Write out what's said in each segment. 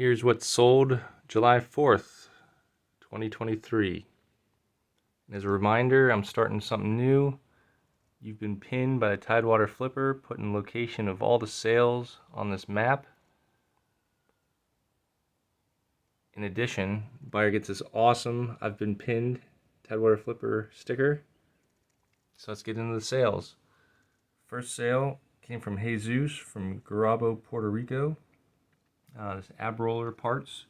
Here's what's sold July 4th, 2023. And as a reminder, I'm starting something new. You've been pinned by the Tidewater Flipper, putting location of all the sales on this map. In addition, buyer gets this awesome I've been pinned Tidewater Flipper sticker. So let's get into the sales. First sale came from Jesus from Garabo, Puerto Rico. This ab roller parts.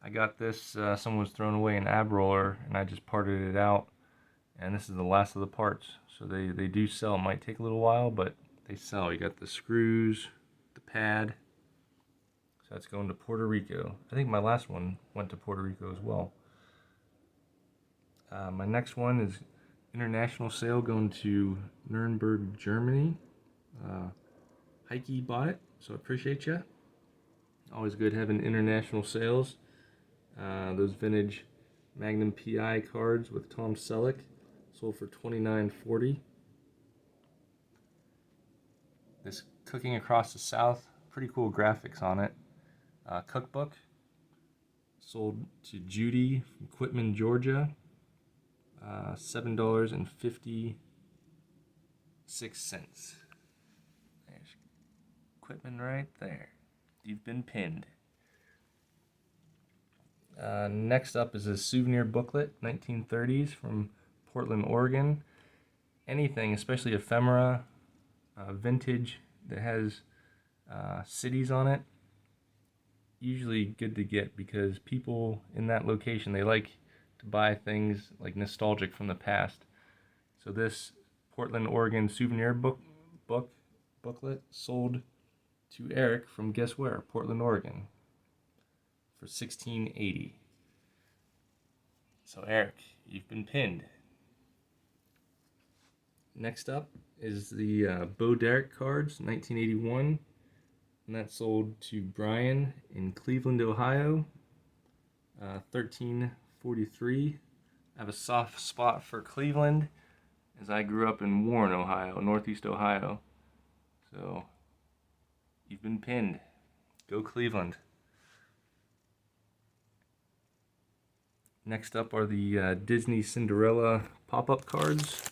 I got this, someone was throwing away an ab roller and I just parted it out. And this is the last of the parts. So they do sell. It might take a little while, but they sell. You got the screws, the pad. So that's going to Puerto Rico. I think my last one went to Puerto Rico as well. My next one is international sale going to Nuremberg, Germany. Heike bought it, so I appreciate you. Always good having international sales. Those vintage Magnum PI cards with Tom Selleck sold for $29.40. This Cooking Across the South, pretty cool graphics on it. Cookbook sold to Judy from Quitman, Georgia. $7.56. There's Quitman right there. You've been pinned. Next up is a souvenir booklet, 1930s from Portland, Oregon. Anything, especially ephemera, vintage that has cities on it, usually good to get because people in that location, they like to buy things like nostalgic from the past. So this Portland, Oregon souvenir booklet sold to Eric from guess where? Portland, Oregon for $16.80. So Eric, you've been pinned. Next up is the Bo Derek cards, 1981, and that sold to Brian in Cleveland, Ohio, $13.43. I have a soft spot for Cleveland, as I grew up in Warren, Ohio, Northeast Ohio. So you've been pinned. Go Cleveland. Next up are the Disney Cinderella pop-up cards.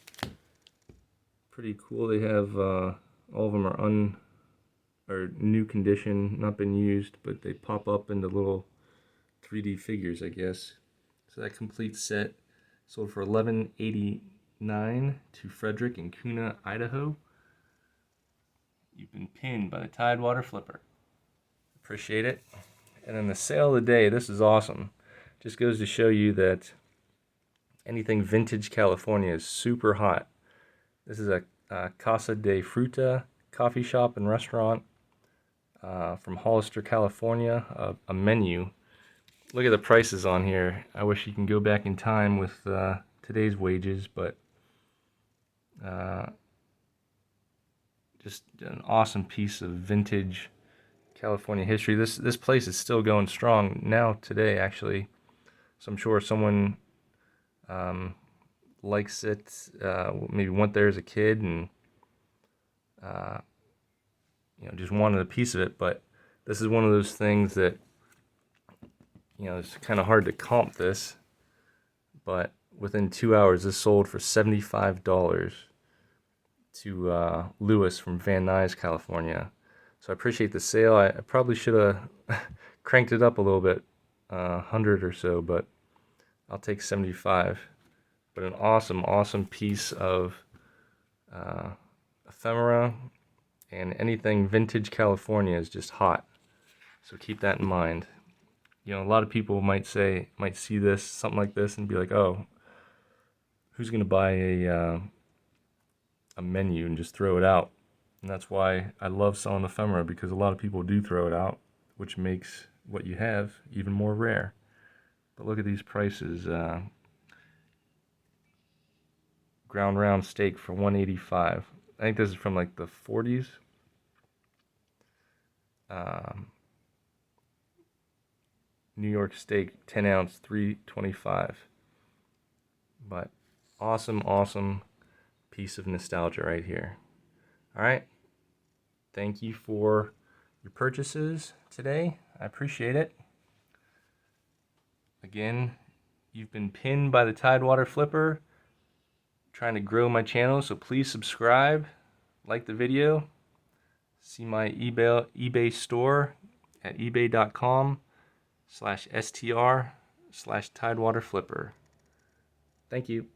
Pretty cool. They have all of them are new condition, not been used, but they pop up into little 3D figures, I guess. So that complete set sold for $11.89 to Frederick in Kuna, Idaho. You've been pinned by the Tidewater Flipper. Appreciate it. And then the sale of the day, this is awesome. Just goes to show you that anything vintage California is super hot. This is a Casa de Fruta coffee shop and restaurant from Hollister, California. A menu. Look at the prices on here. I wish you can go back in time with today's wages, but just an awesome piece of vintage California history. This place is still going strong now today, actually. So I'm sure someone likes it, maybe went there as a kid and just wanted a piece of it. But this is one of those things that it's kind of hard to comp this. But within 2 hours, this sold for $75 to Lewis from Van Nuys, California. So I appreciate the sale. I probably should have cranked it up a little bit, 100 or so, but I'll take 75. But an awesome piece of ephemera, and anything vintage California is just hot. So keep that in mind. A lot of people might see this, something like this, and be like, oh, who's going to buy a menu and just throw it out? And that's why I love selling ephemera, because a lot of people do throw it out, which makes what you have even more rare. But look at these prices. Ground round steak for $185. I think this is from like the 40s. New York steak, 10 ounce, $3.25. But awesome piece of nostalgia right here. All right. Thank you for your purchases today. I appreciate it. Again, you've been pinned by the Tidewater Flipper. Trying to grow my channel, so please subscribe, like the video, see my eBay store at ebay.com/str/Tidewater Flipper. Thank you.